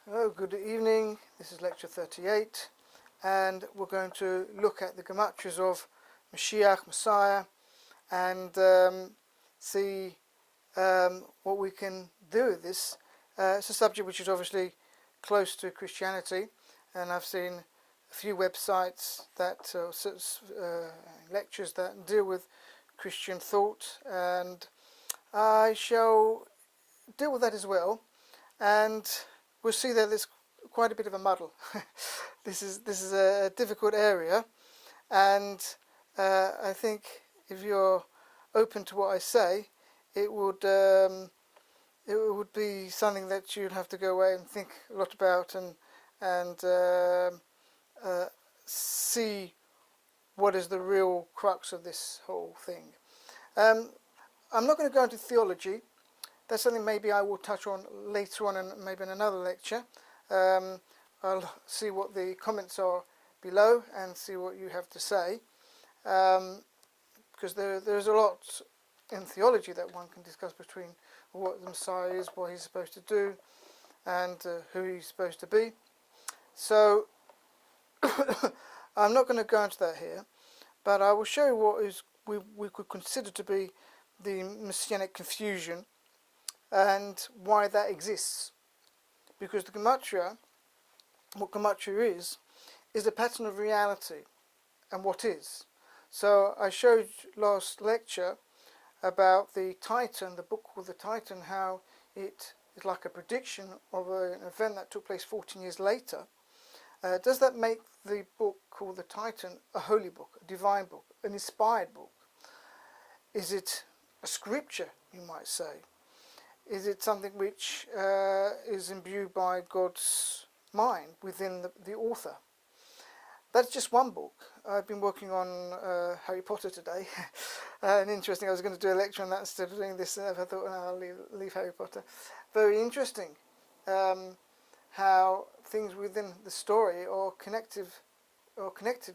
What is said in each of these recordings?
Hello, good evening. This is lecture 38, and we're going to look at the gematrias of Mashiach, Messiah, and see what we can do with this. It's a subject which is obviously close to Christianity, and I've seen a few websites that lectures that deal with Christian thought, and I shall deal with that as well. And we'll see that there's quite a bit of a muddle. This is a difficult area, and I think if you're open to what I say, it would be something that you'd have to go away and think a lot about and see what is the real crux of this whole thing. I'm not going to go into theology. That's something maybe I will touch on later on, and maybe in another lecture. I'll see what the comments are below and see what you have to say, because there's a lot in theology that one can discuss between what the Messiah is, what he's supposed to do, and who he's supposed to be. So I'm not going to go into that here, but I will show you what we could consider to be the messianic confusion and why that exists. Because the gematria, what gematria is a pattern of reality and what is. So I showed last lecture about the Titan, the book called the Titan, how it is like a prediction of an event that took place 14 years later. Does that make the book called the Titan a holy book, a divine book, an inspired book? Is it a scripture, you might say? Is it something which is imbued by God's mind within the author? That's just one book. I've been working on Harry Potter today. And interesting, I was going to do a lecture on that instead of doing this. I thought, no, I'll leave Harry Potter. Very interesting how things within the story are connected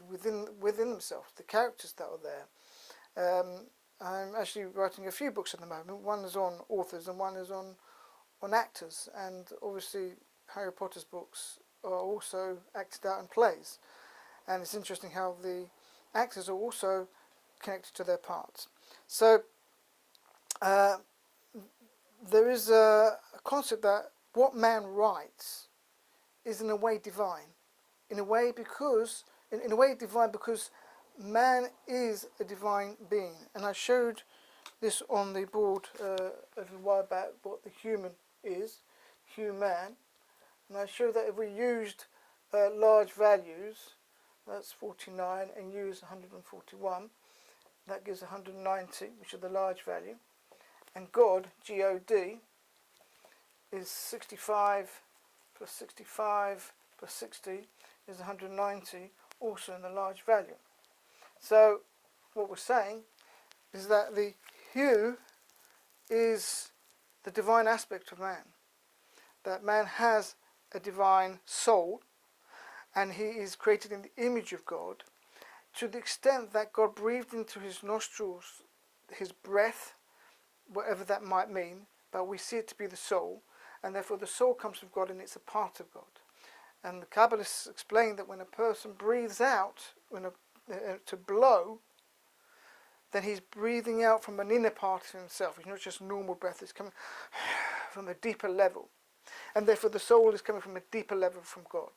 within themselves, the characters that are there. I'm actually writing a few books at the moment. One is on authors and one is on actors, and obviously Harry Potter's books are also acted out in plays, and it's interesting how the actors are also connected to their parts. So there is a concept that what man writes is in a way divine, in a way divine because man is a divine being, and I showed this on the board a little while back, what the human is, human, and I showed that if we used large values, that's 49, and use 141, that gives 190, which is the large value, and God, G-O-D, is 65 plus 65 plus 60 is 190, also in the large value. So what we're saying is that the hue is the divine aspect of man, that man has a divine soul and he is created in the image of God, to the extent that God breathed into his nostrils his breath, whatever that might mean, but we see it to be the soul, and therefore the soul comes from God and it's a part of God. And the Kabbalists explain that when a person breathes out, to blow, then he's breathing out from an inner part of himself. It's not just normal breath, it's coming from a deeper level. And therefore the soul is coming from a deeper level from God.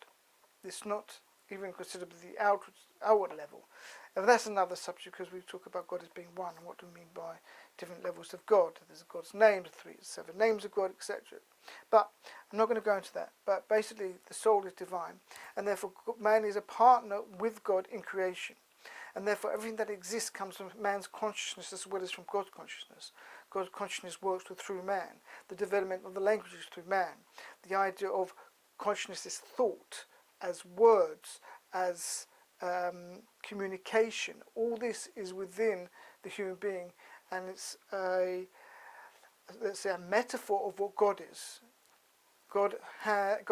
It's not even considered the outward level. And that's another subject, because we talk about God as being one, and what do we mean by different levels of God. There's God's names, 7 names of God, etc. But I'm not going to go into that. But basically the soul is divine, and therefore man is a partner with God in creation. And therefore everything that exists comes from man's consciousness as well as from God's consciousness. God's consciousness works through man. The development of the language is through man. The idea of consciousness is thought, as words, as communication. All this is within the human being, and it's let's say a metaphor of what God is. God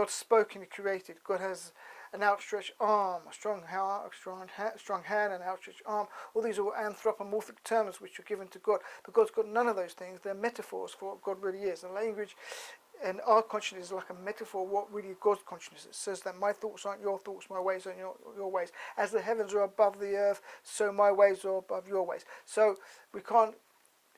spoke and he created. God has an outstretched arm, a strong hand, an outstretched arm. All these are anthropomorphic terms which are given to God, but God's got none of those things. They're metaphors for what God really is. And language And our consciousness is like a metaphor of what really God's consciousness. It says that my thoughts aren't your thoughts, my ways aren't your ways. As the heavens are above the earth, so my ways are above your ways. So we can't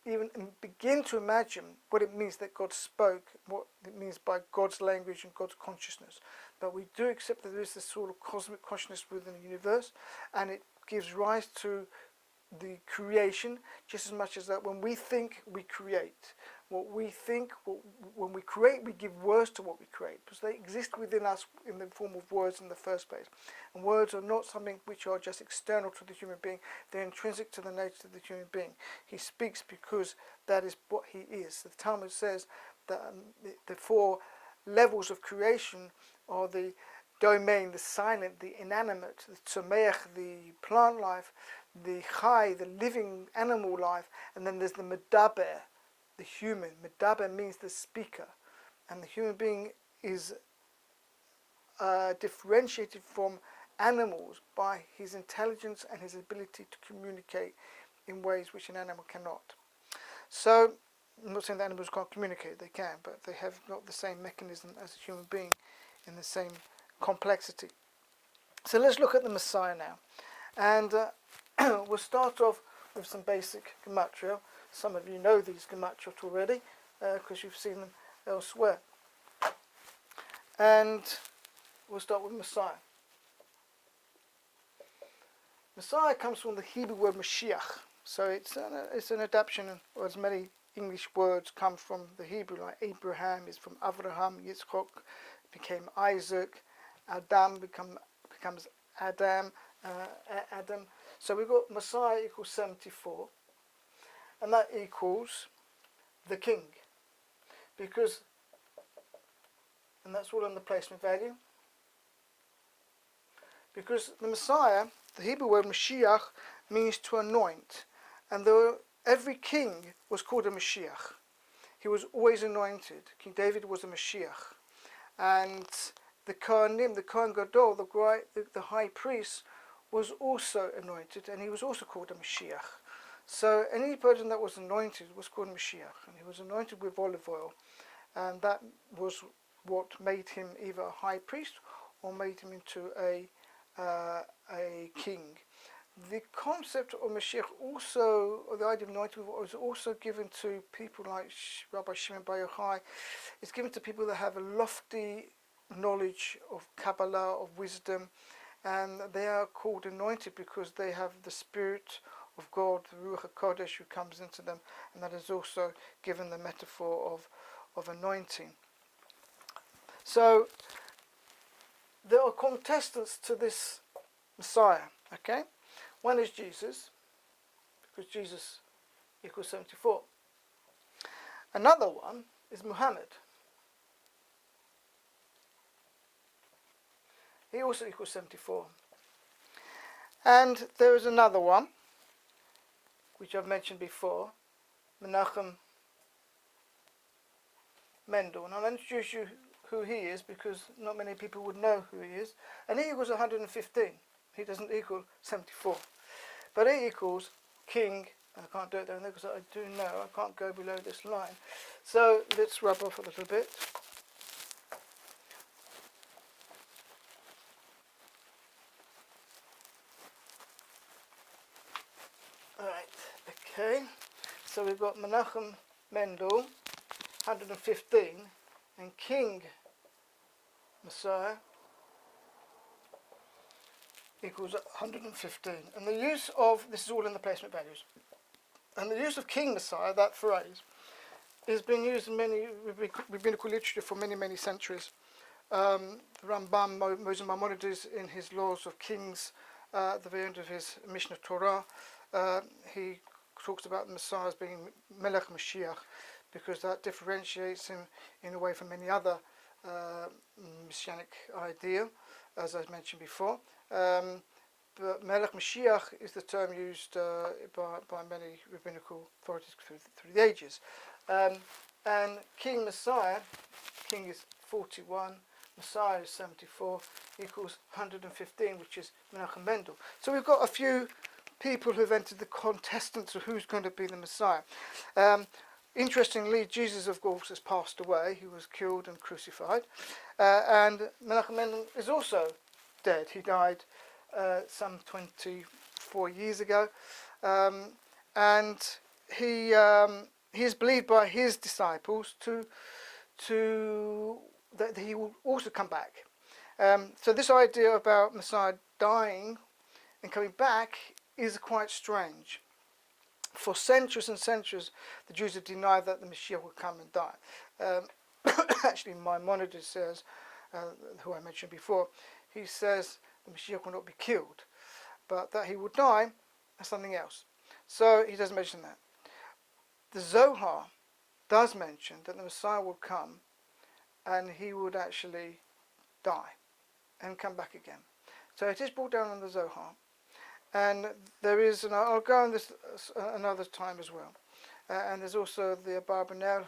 even begin to imagine what it means that God spoke, what it means by God's language and God's consciousness. But we do accept that there is this sort of cosmic consciousness within the universe, and it gives rise to the creation, just as much as that when we think, we create. What we think, when we create, we give words to what we create, because they exist within us in the form of words in the first place. And words are not something which are just external to the human being, they're intrinsic to the nature of the human being. He speaks because that is what he is. The Talmud says that the four levels of creation are the domain, the silent, the inanimate, the tzomeach, the plant life, the chai, the living animal life, and then there's the medaber, the human. Medaber means the speaker, and the human being is differentiated from animals by his intelligence and his ability to communicate in ways which an animal cannot. So, I'm not saying that animals can't communicate, they can, but they have not the same mechanism as a human being in the same complexity. So let's look at the Messiah now. And we'll start off with some basic gematria. Some of you know these gematria already because you've seen them elsewhere. And we'll start with Messiah. Messiah comes from the Hebrew word Mashiach. So it's an adaptation, or as many English words come from the Hebrew, like Abraham is from Avraham, Yitzchok became Isaac, Adam becomes Adam. So we've got Messiah equals 74, and that equals the king, because, and that's all on the placement value, because the Messiah, the Hebrew word Mashiach, means to anoint, and every king was called a Mashiach. He was always anointed. King David was a Mashiach, and the Kohanim, the Kohen Gadol, the high priest, was also anointed, and he was also called a Mashiach. So any person that was anointed was called Mashiach, and he was anointed with olive oil, and that was what made him either a high priest or made him into a king. The concept of Mashiach also, or the idea of anointed, was also given to people like Rabbi Shimon Bar Yochai. It's given to people that have a lofty knowledge of Kabbalah, of wisdom, and they are called anointed because they have the Spirit of God, the Ruach HaKodesh, who comes into them, and that is also given the metaphor of anointing. So there are contestants to this Messiah, okay? One is Jesus, because Jesus equals 74. Another one is Muhammad. He also equals 74. And there is another one, which I've mentioned before, Menachem Mendel. And I'll introduce you who he is, because not many people would know who he is. And he equals 115. He doesn't equal 74. But he equals king. I can't do it there because I do know I can't go below this line. So let's rub off a little bit. Alright, okay. So we've got Menachem Mendel, 115, and King Messiah equals 115. And the use of, this is all in the placement values, and the use of King Messiah, that phrase, has been used in many rabbinical literature for many, many centuries. The Rambam, Moses Maimonides, in his Laws of Kings, at the very end of his Mishnah Torah, he talks about the Messiah as being Melech Mashiach, because that differentiates him in a way from any other messianic idea, as I mentioned before. But Melech Mashiach is the term used by many rabbinical authorities through the ages. And King Messiah, King is 41, Messiah is 74, equals 115, which is Menachem Mendel. So we've got a few people who've entered the contestants of who's going to be the Messiah. Interestingly, Jesus, of course, has passed away. He was killed and crucified. And Menachem Mendel is also dead. He died some 24 years ago. And he is believed by his disciples that he will also come back. So this idea about Messiah dying and coming back is quite strange. For centuries and centuries, the Jews have denied that the Mashiach will come and die. Actually, Maimonides says, who I mentioned before, he says the Mashiach will not be killed, but that he will die, that's something else. So he doesn't mention that. The Zohar does mention that the Messiah will come and he would actually die and come back again. So it is brought down on the Zohar. And there is, and I'll go on this another time as well. And there's also the Abarbanel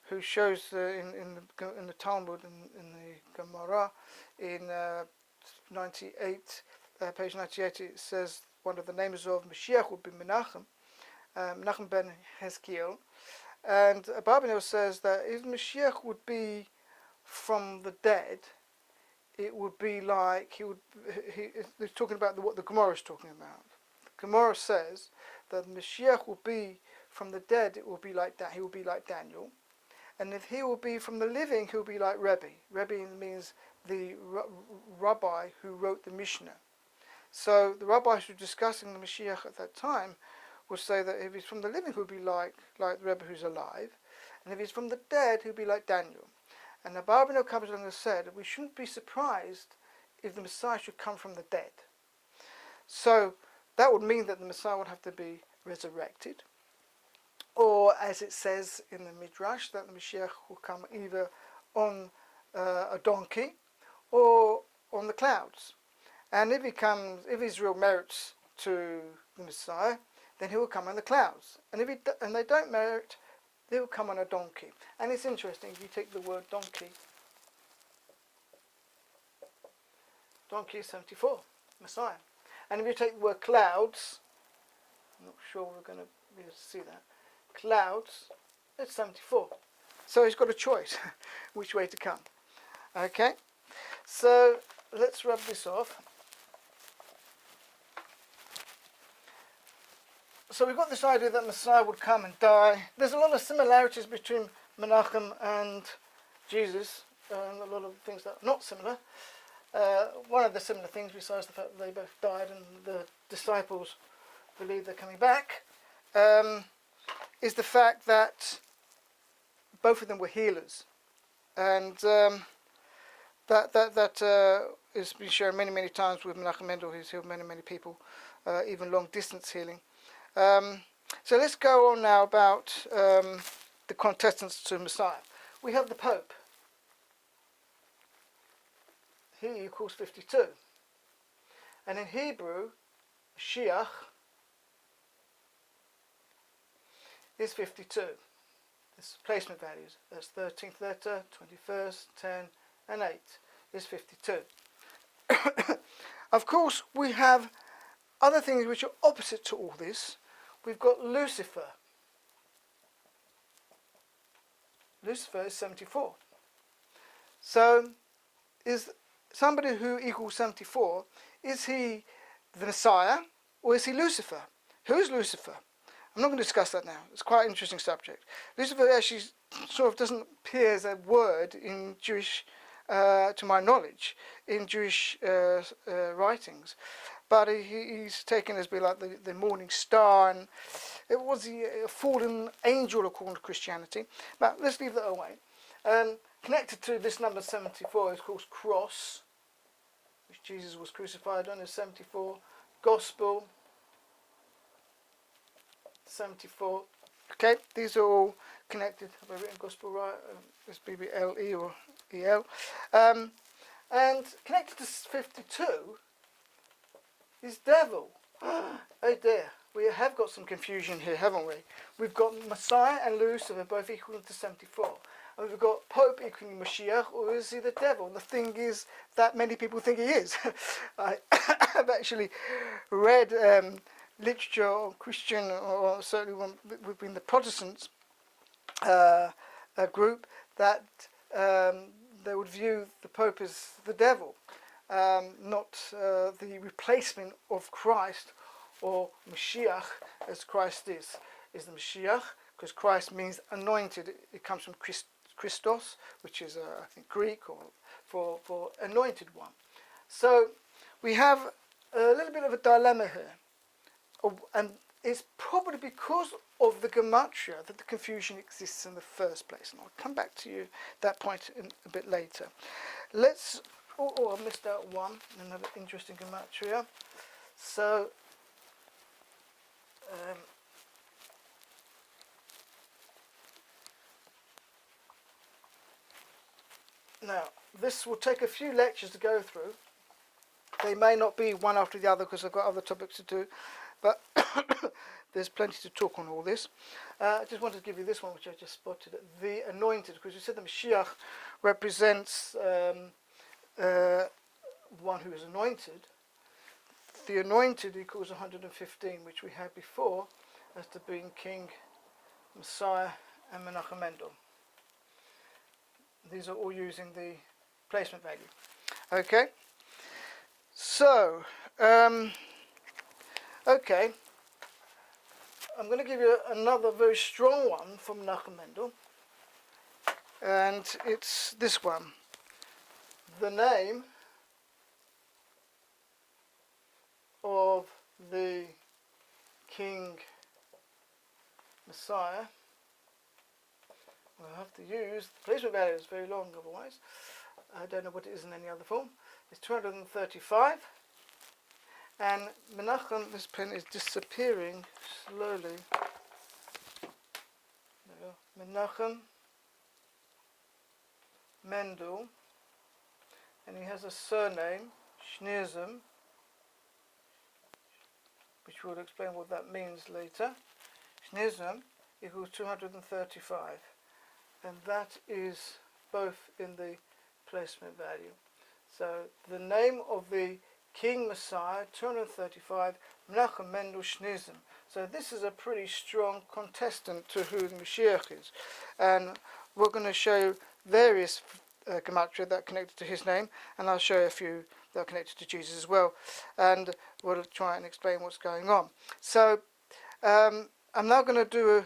who shows in the Talmud, in the Gemara, in 98, page 98, it says one of the names of Mashiach would be Menachem, Menachem ben Hezkiel. And Abarbanel says that if Mashiach would be from the dead, it would be like he's talking about what the Gemara is talking about. The Gemara says that Mashiach will be from the dead. It will be like that. He will be like Daniel, and if he will be from the living, he will be like Rebbe. Rebbe means the rabbi who wrote the Mishnah. So the rabbis who were discussing the Mashiach at that time would say that if he's from the living, he'll be like the Rebbe who's alive, and if he's from the dead, he'll be like Daniel. And the Abarbanel comes along and said we shouldn't be surprised if the Messiah should come from the dead. So that would mean that the Messiah would have to be resurrected, or as it says in the Midrash, that the Mashiach will come either on a donkey or on the clouds. And if Israel merits to the Messiah, then he will come on the clouds. And if they don't merit, they will come on a donkey. And it's interesting, if you take the word donkey is 74, Messiah. And if you take the word clouds, I'm not sure we're going to be able to see that, clouds, it's 74. So he's got a choice which way to come. Okay, so let's rub this off. So we've got this idea that Messiah would come and die. There's a lot of similarities between Menachem and Jesus, and a lot of things that are not similar. One of the similar things, besides the fact that they both died and the disciples believe they're coming back, is the fact that both of them were healers. And that has been shown many times with Menachem Mendel. He's healed many people, even long distance healing. So let's go on now about the contestants to Messiah. We have the Pope. He equals 52. And in Hebrew, Shiach is 52. This placement values. That's 13th letter, 21st, 10, and 8 is 52. Of course, we have other things which are opposite to all this. We've got Lucifer. Lucifer is 74. So, is somebody who equals 74, is he the Messiah or is he Lucifer? Who is Lucifer? I'm not going to discuss that now. It's quite an interesting subject. Lucifer actually sort of doesn't appear as a word in Jewish, to my knowledge, in Jewish writings. But he's taken as being like the morning star, and it was a fallen angel according to Christianity. But let's leave that away. Connected to this number 74 is called cross, which Jesus was crucified on, is 74. Gospel, 74. Okay, these are all connected. Have I written gospel right? It's BBLE or EL. And connected to 52 is devil. Oh dear, we have got some confusion here, haven't we? We've got Messiah and Lucifer both equal to 74. And we've got Pope equaling Mashiach, or is he the devil? And the thing is that many people think he is. I have actually read literature on Christian, or certainly within the Protestants, a group that they would view the Pope as the devil, not the replacement of Christ, or Mashiach, as Christ is the Mashiach, because Christ means anointed. It comes from Christos, which is I think Greek, or for anointed one. So we have a little bit of a dilemma here, and it's probably because of the gematria that the confusion exists in the first place, and I'll come back to you that point a bit later. Let's. I missed out one, another interesting gematria. So. Now, this will take a few lectures to go through. They may not be one after the other because I've got other topics to do, but there's plenty to talk on all this. I just wanted to give you this one, which I just spotted. The anointed, because we said the Mashiach represents one who is anointed. The anointed equals 115, which we had before as to being King, Messiah, and Menachem Mendel. These are all using the placement value. Okay. So, okay. I'm going to give you another very strong one from Menachem Mendel, and it's this one. The name of the King Messiah, we'll have to use the placement value, is very long otherwise. I don't know what it is in any other form. It's 235, and Menachem, this pen is disappearing slowly. There we go. Menachem Mendel, and he has a surname, Schneersum, which we'll explain what that means later. Schneersum equals 235, and that is both in the placement value. So the name of the King Messiah, 235, Menachem Mendel Schneersum. So this is a pretty strong contestant to who the Mashiach is, and we're going to show various gematria that are connected to his name, and I'll show you a few that are connected to Jesus as well, and we'll try and explain what's going on. So I'm now going to do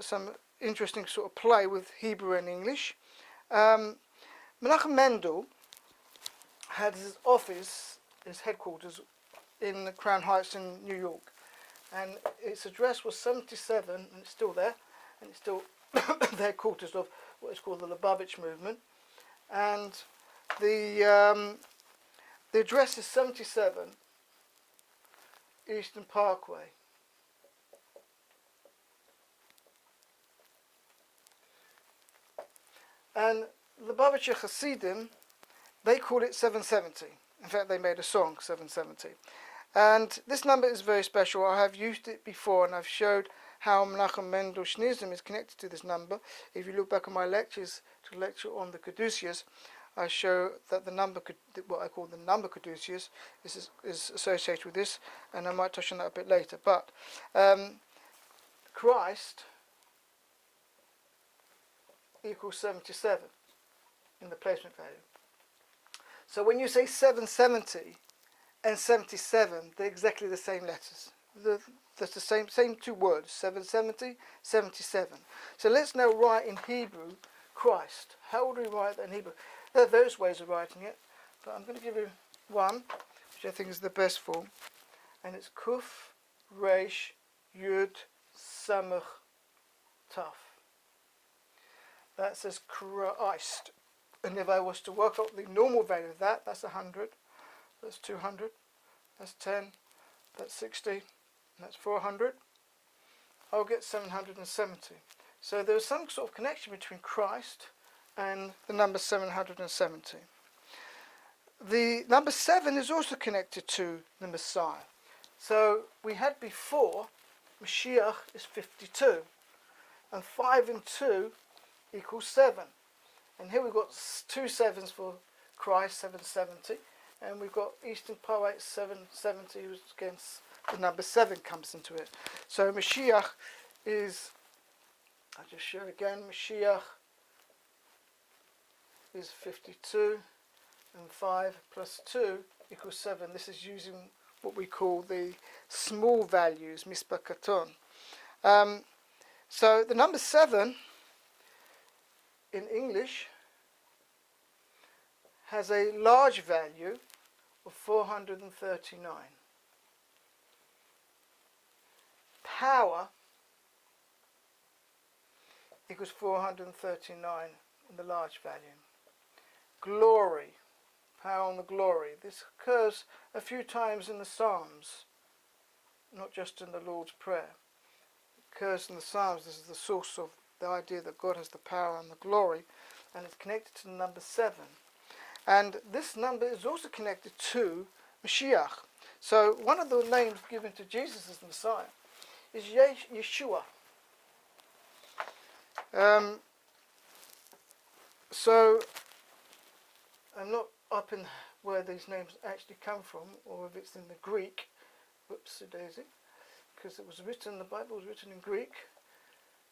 some interesting sort of play with Hebrew and English. Menachem Mendel had his office, his headquarters, in the Crown Heights in New York, and its address was 77, and it's still there, and it's still the headquarters of what is called the Lubavitch movement, and the address is 77 Eastern Parkway. And the Lubavitcher Hasidim, they call it 770. In fact, they made a song, 770. And this number is very special. I have used it before, and I've showed how Menachem Mendel Schneersum is connected to this number. If you look back at my lectures, to lecture on the caduceus, I show that the number, what I call the number caduceus, is associated with this, and I might touch on that a bit later. But Christ equals 77 in the placement value. So when you say 770 and 77, they're exactly the same letters. That's the same two words, 770, 77. So let's now write in Hebrew Christ. How would we write that in Hebrew? There are various ways of writing it, but I'm going to give you one, which I think is the best form, and it's Kuf, Reish, Yud, Samach, Taf. That says Christ. And if I was to work out the normal value of that, that's 100, that's 200, that's 10, that's 60, and that's 400, I'll get 770. So there's some sort of connection between Christ and the number 770. The number 7 is also connected to the Messiah. So we had before, Mashiach is 52, and 5 and 2 equals 7. And here we've got two 7s for Christ, 770, and we've got Eastern Poet 770, which against the number 7 comes into it. So Mashiach is I'll just show again. Mashiach is 52, and 5 plus 2 equals 7. This is using what we call the small values, Mispah Katon. So the number 7 in English has a large value of 439. Power equals 439 in the large value. Glory, power on the glory. This occurs a few times in the Psalms, not just in the Lord's Prayer. It occurs in the Psalms. This is the source of the idea that God has the power and the glory, and it's connected to the number 7. And this number is also connected to Mashiach. So one of the names given to Jesus as the Messiah is Yeshua. So I'm not up in where these names actually come from, or if it's in the Greek. Whoops, daisy, because it was written. The Bible was written in Greek,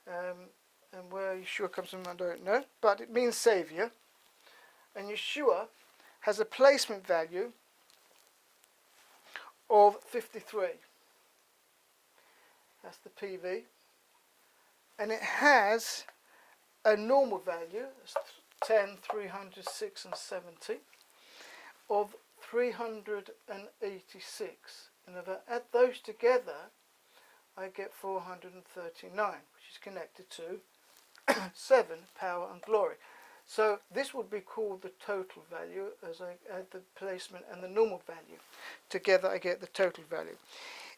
and where Yeshua comes from, I don't know. But it means Saviour, and Yeshua has a placement value of 53. That's the PV, and it has a normal value, 10, 300, 6 and 70, of 386. And if I add those together, I get 439, which is connected to 7, power and glory. So this would be called the total value. As I add the placement and the normal value together, I get the total value.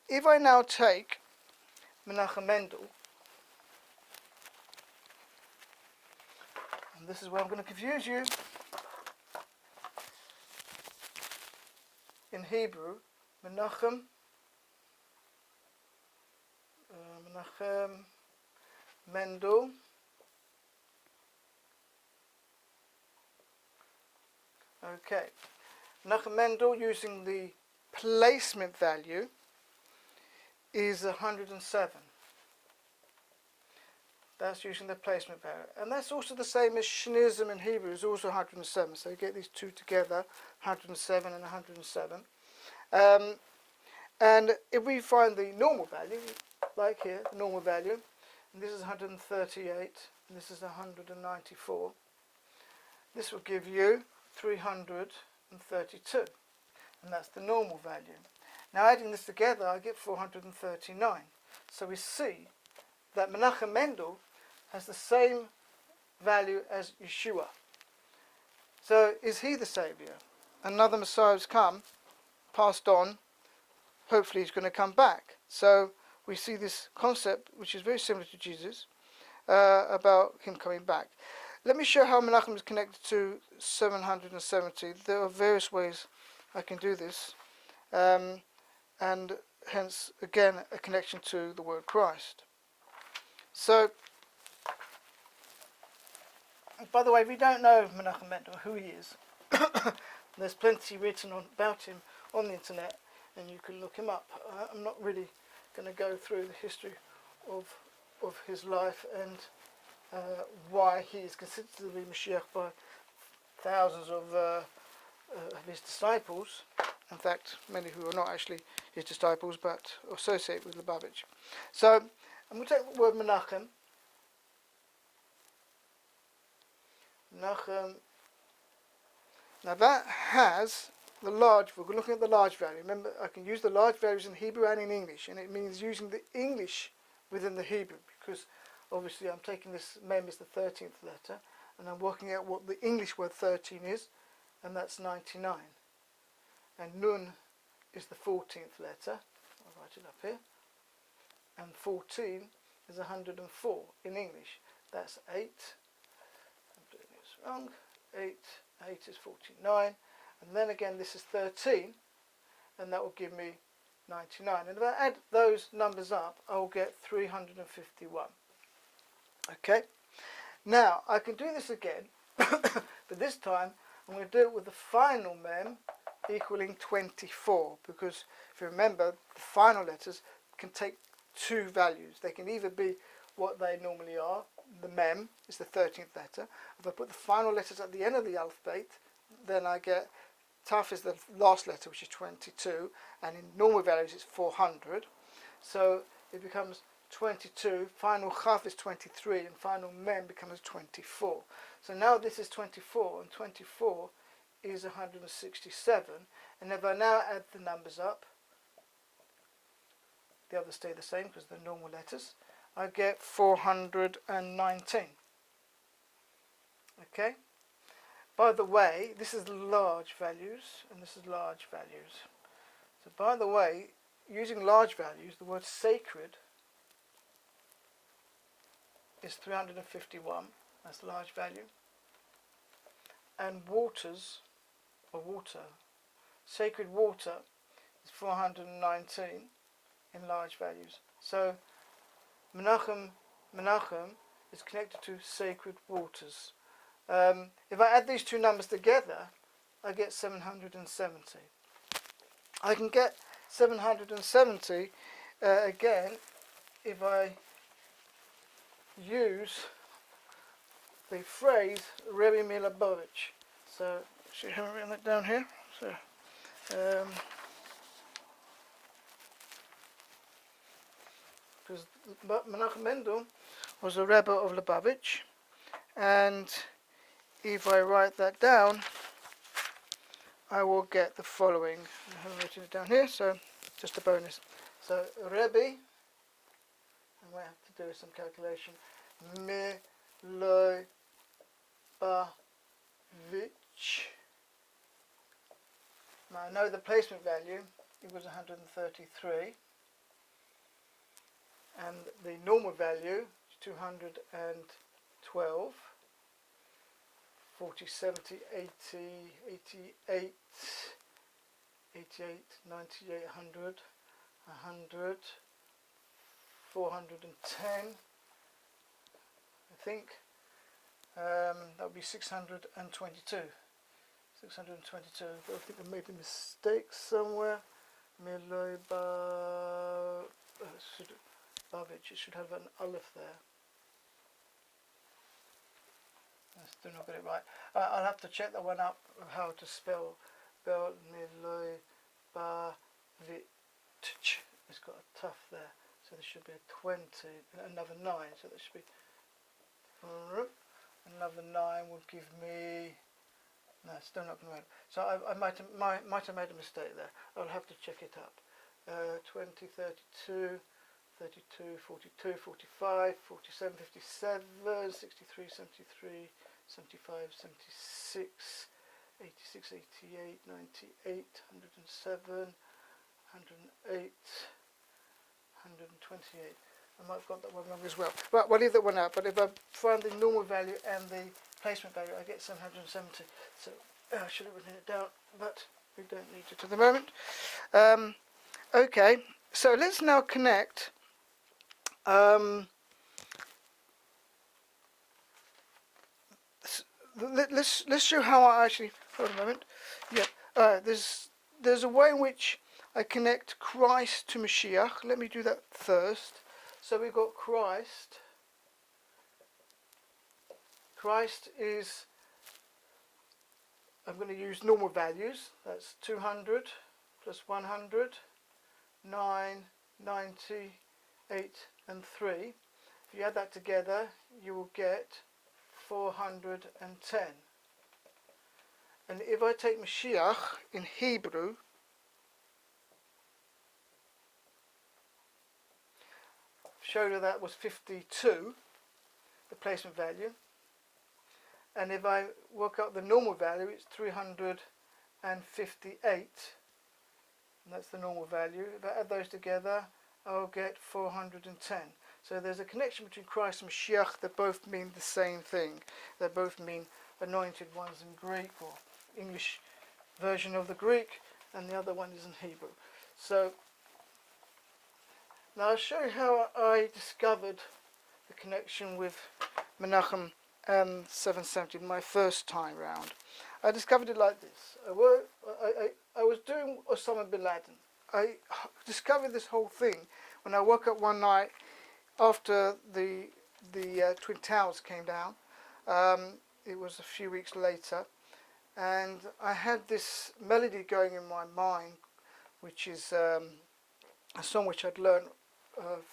If I now take Menachem Mendel, and this is where I'm going to confuse you. In Hebrew, Menachem Mendel okay. Menachem Mendel, using the placement value, is 107. That's using the placement value. And that's also the same as Shnizim in Hebrew, is also 107. So you get these two together, 107 and 107. And if we find the normal value, like here, the normal value, and this is 138, and this is 194, this will give you 332. And that's the normal value. Now adding this together, I get 439. So we see that Menachem Mendel has the same value as Yeshua. So is he the Saviour? Another Messiah has come, passed on, hopefully he's going to come back. So we see this concept, which is very similar to Jesus, about him coming back. Let me show how Menachem is connected to 770. There are various ways I can do this, and hence, again, a connection to the word Christ. So, by the way, if you don't know Menachem Mendel, who he is, there's plenty written about him on the internet, and you can look him up. I'm not really going to go through the history of his life and why he is considered to be Mashiach by thousands of his disciples. In fact, many who are not actually his disciples but associate with Lubavitch. So I'm going to take the word Menachem. Menachem. Now that has the large, we're looking at the large value. Remember, I can use the large values in Hebrew and in English, and it means using the English within the Hebrew, because obviously I'm taking this mem is the 13th letter, and I'm working out what the English word 13 is, and that's 99. And Nun is the 14th letter. I'll write it up here. And 14 is 104 in English. That's 8. I'm doing this wrong. 8 is 49. And then again, this is 13, and that will give me 99. And if I add those numbers up, I will get 351. Okay? Now, I can do this again, but this time I'm going to do it with the final mem equaling 24, because if you remember, the final letters can take two values. They can either be what they normally are. The mem is the 13th letter. If I put the final letters at the end of the alphabet, then I get taf is the last letter, which is 22, and in normal values it's 400. So it becomes 22, final chaf is 23, and final mem becomes 24. So now this is 24, and 24 is 167. And if I now add the numbers up, the others stay the same because they're normal letters, I get 419. Okay? By the way, this is large values, and this is large values. So by the way, using large values, the word sacred is 351, that's large value. And waters, or water, sacred water is 419 in large values. So Menachem is connected to sacred waters. If I add these two numbers together, I get 770. I can get 770 again if I use the phrase Rebbe Milabovich. So, should I have written that down here? So, because Menachem Mendel was a Rebbe of Lubavitch, and if I write that down, I will get the following. I haven't written it down here, so just a bonus. So Rebbe, I might have to do some calculation. Milobavitch. Now I know the placement value. It was 133, and the normal value is 212. 40, 70, 80, 88, 88, 98, 100, 100, 410, I think. That would be 622. 622. I think I made a mistake somewhere. It should have an aleph there. I still not get it right. I'll have to check that one up of how to spell Milobavitch. It's got a tough there, so there should be a 20, another 9. So there should be another 9 would give me. No, it's still not going to matter. So I might have made a mistake there. I'll have to check it up. 20, 32. 32, 42, 45, 47, 57, 63, 73, 75, 76, 86, 88, 98, 107, 108, 128. I might have got that one wrong as well. But we'll leave that one out. But if I find the normal value and the placement value, I get 770. So I should have written it down, but we don't need it at the moment. Okay, so let's now connect. Let's show how I actually. Hold on a moment. Yeah. There's a way in which I connect Christ to Mashiach. Let me do that first. So we've got Christ. Christ is. I'm going to use normal values. That's 200 plus 100, 9, 90, 8, and 3. If you add that together, you will get 410. And if I take Mashiach in Hebrew, show you that was 52, the placement value. And if I work out the normal value, it's 358. And that's the normal value. If I add those together, I'll get 410. So there's a connection between Christ and Mashiach. They both mean the same thing. They both mean anointed, one's in Greek or English version of the Greek, and the other one is in Hebrew. So now I'll show you how I discovered the connection with Menachem and 770 my first time round. I discovered it like this. I was doing Osama bin Laden. I discovered this whole thing when I woke up one night after the Twin Towers came down. It was a few weeks later, and I had this melody going in my mind, which is a song which I'd learned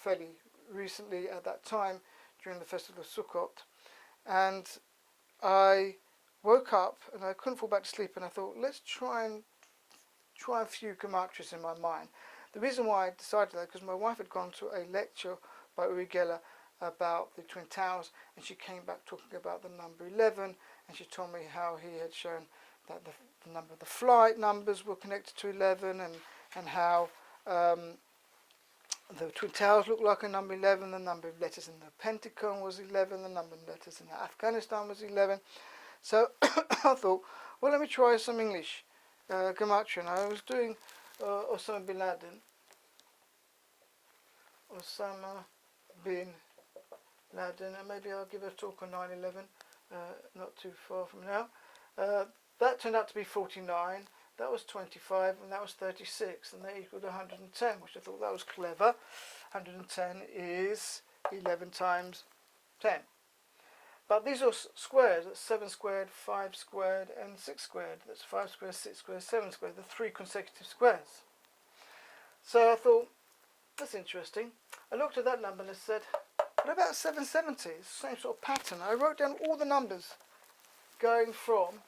fairly recently at that time during the festival of Sukkot. And I woke up and I couldn't fall back to sleep, and I thought, let's try a few gematrias in my mind. The reason why I decided that, because my wife had gone to a lecture by Uri Geller about the Twin Towers, and she came back talking about the number 11, and she told me how he had shown that the number of the flight numbers were connected to 11, and how the Twin Towers looked like a number 11, the number of letters in the Pentagon was 11, the number of letters in Afghanistan was 11. So I thought, well, let me try some English gematria. And I was doing Osama bin Laden. Osama bin Laden, and maybe I'll give a talk on 9/11, not too far from now. That turned out to be 49, that was 25, and that was 36, and they equaled 110, which I thought that was clever. 110 is 11 times 10. But these are squares. That's 7 squared, 5 squared, and 6 squared. That's 5 squared, 6 squared, 7 squared. The 3 consecutive squares. So I thought, that's interesting. I looked at that number and I said, what about 770? It's the same sort of pattern. I wrote down all the numbers going from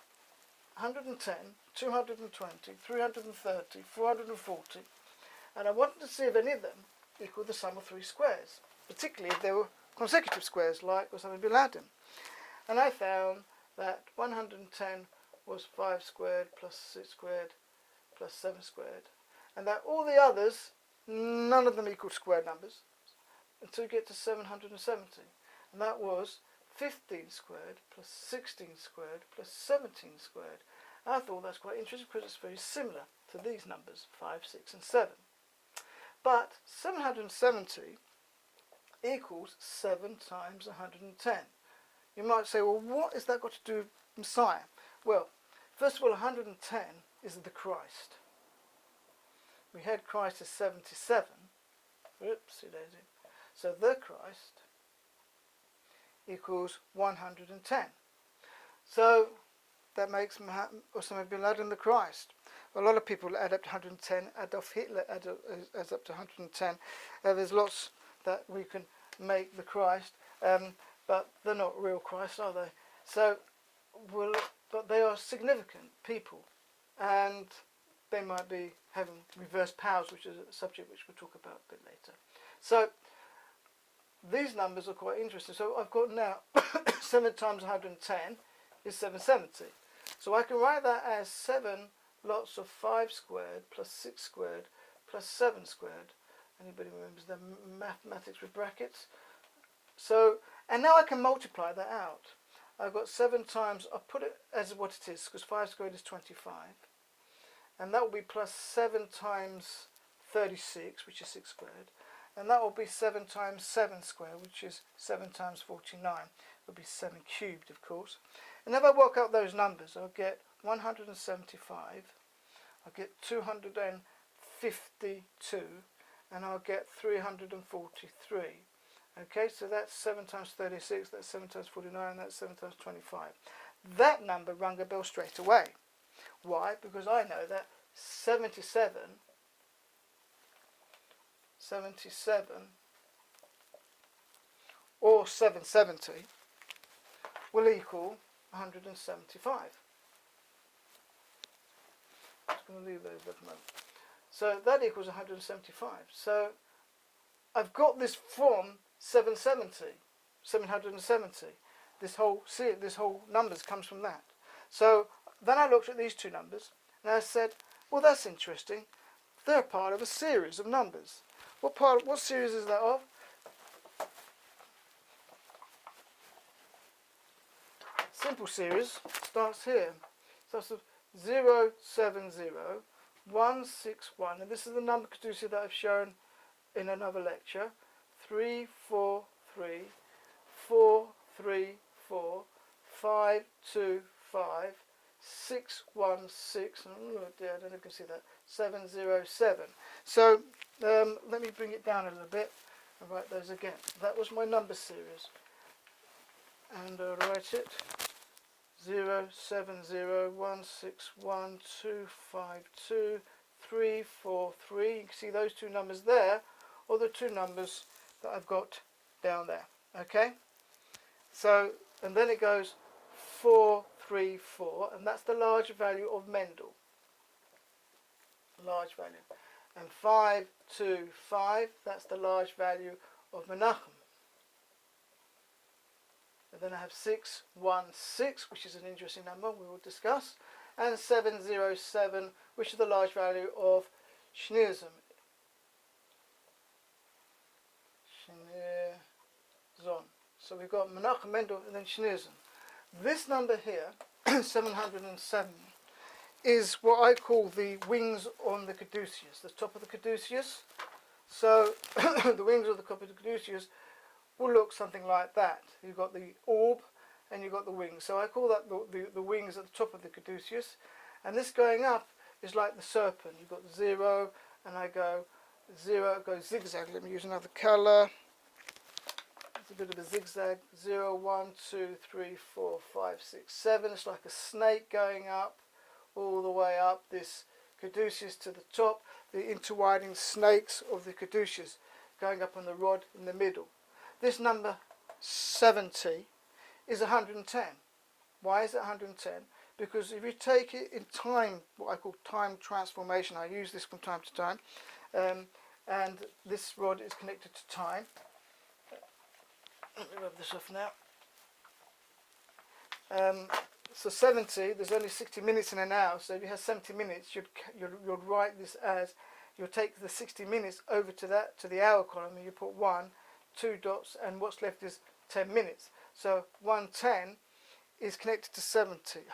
110, 220, 330, 440. And I wanted to see if any of them equal the sum of 3 squares, particularly if they were consecutive squares like Osama bin Laden. And I found that 110 was 5 squared plus 6 squared plus 7 squared, and that all the others, none of them equaled square numbers until you get to 770, and that was 15 squared plus 16 squared plus 17 squared. And I thought that's quite interesting because it's very similar to these numbers, 5, 6 and 7. But 770 equals 7 times 110. You might say, well, what has that got to do with Messiah? Well, first of all, 110 is the Christ. We had Christ as 77. Oopsie daisy. So the Christ equals 110. So that makes Osama bin Laden the Christ. A lot of people add up to 110. Adolf Hitler adds up to 110. There's lots that we can make the Christ, but they're not real Christ, are they? So, but they are significant people, and they might be having reverse powers, which is a subject which we'll talk about a bit later. So these numbers are quite interesting. So I've got now 7 times 110 is 770. So I can write that as 7 lots of 5 squared plus 6 squared plus 7 squared. Anybody remembers the mathematics with brackets? So, and now I can multiply that out. I've got 7 times, I'll put it as what it is, because 5 squared is 25. And that will be plus 7 times 36, which is 6 squared. And that will be 7 times 7 squared, which is 7 times 49. It will be 7 cubed, of course. And if I work out those numbers, I'll get 175, I'll get 252, and I'll get 343. Okay, so that's 7 times 36, that's 7 times 49, that's 7 times 25. That number rung a bell straight away. Why? Because I know that 77 or 770 will equal 175. I'm just going to leave those at the moment. So that equals 175. So I've got this from 770. This whole numbers comes from that. So then I looked at these two numbers and I said, well, that's interesting. They're part of a series of numbers. What series is that of? Simple series starts here. Starts with 0, 7, 0, 1, 6, 1, and this is the number caduceus that I've shown in another lecture. 3, 4, 3, 4, 3, 4, 5, 2, 5, 6, 1, 6, oh dear, I don't know if you can see that, 7, 0, 7. So let me bring it down a little bit. and write those again. That was my number series. And I'll write it 070161252 343. You can see those two numbers there, or the two numbers that I've got down there. Okay? So, and then it goes 434, and that's the large value of Mendel. Large value. And 525, that's the large value of Menachem. And then I have 616, which is an interesting number we will discuss, and 707, which is the large value of Schneerson. So we've got Menachem Mendel and then Schneerson. This number here, 707, is what I call the wings on the caduceus, the top of the caduceus. So the wings of the top of the caduceus will look something like that. You've got the orb and you've got the wings. So I call that the wings at the top of the caduceus. And this going up is like the serpent. You've got 0, and I go 0, it goes zigzag. Let me use another colour. It's a bit of a zigzag. 0, 1, 2, 3, 4, 5, 6, 7. It's like a snake going up, all the way up this caduceus to the top. The intertwining snakes of the caduceus going up on the rod in the middle. This number 70 is 110. Why is it 110? Because if you take it in time, what I call time transformation, I use this from time to time, and this rod is connected to time. Let me rub this off now. So 70, there's only 60 minutes in an hour, so if you have 70 minutes, you'd write this as, you'll take the 60 minutes over to the hour column, and you put 1, 2 dots, and what's left is 10 minutes. So 110 is connected to 70.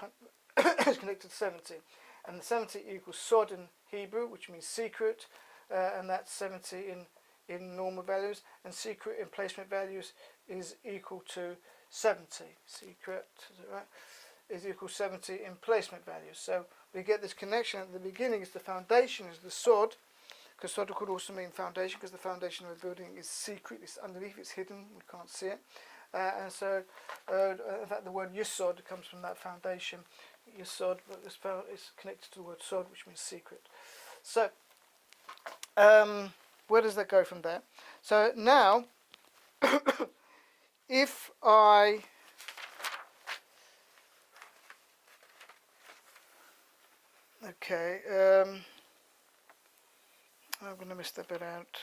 It's connected to 70, and the 70 equals sod in Hebrew, which means secret, and that's 70 in normal values, and secret in placement values is equal to 70. Secret, is it right? Is equal to 70 in placement values. So we get this connection at the beginning. Is the foundation, is the sod, because sod could also mean foundation, because the foundation of a building is secret, it's underneath, it's hidden, we can't see it. And so, in fact, the word yisod comes from that foundation. Yisod, but this is connected to the word sod, which means secret. So, where does that go from there? So now, if I I'm going to miss that bit out. It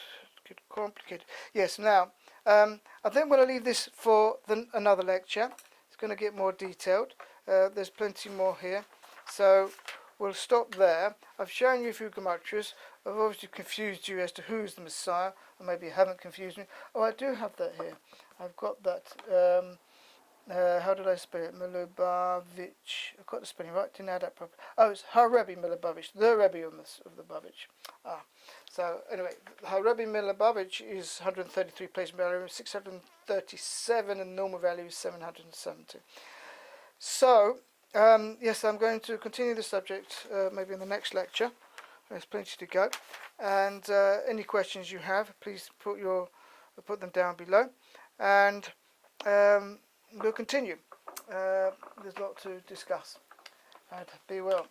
get complicated. Yes, now, I think we'll leave this for another lecture. It's going to get more detailed. There's plenty more here. So we'll stop there. I've shown you a few gematrias. I've obviously confused you as to who's the Messiah, or maybe you haven't confused me. Oh, I do have that here. I've got that. How did I spell it? Milubavitch. I've got the spelling right. Didn't add that properly. Oh, it's Harabi Milubavitch, the Rebbe of the Bavitch. So anyway, Harabi Milubavitch is 133 placement value, 637, and normal value is 770. So yes, I'm going to continue the subject maybe in the next lecture. There's plenty to go, and any questions you have, please put them down below, and we'll continue. There's a lot to discuss. And be well.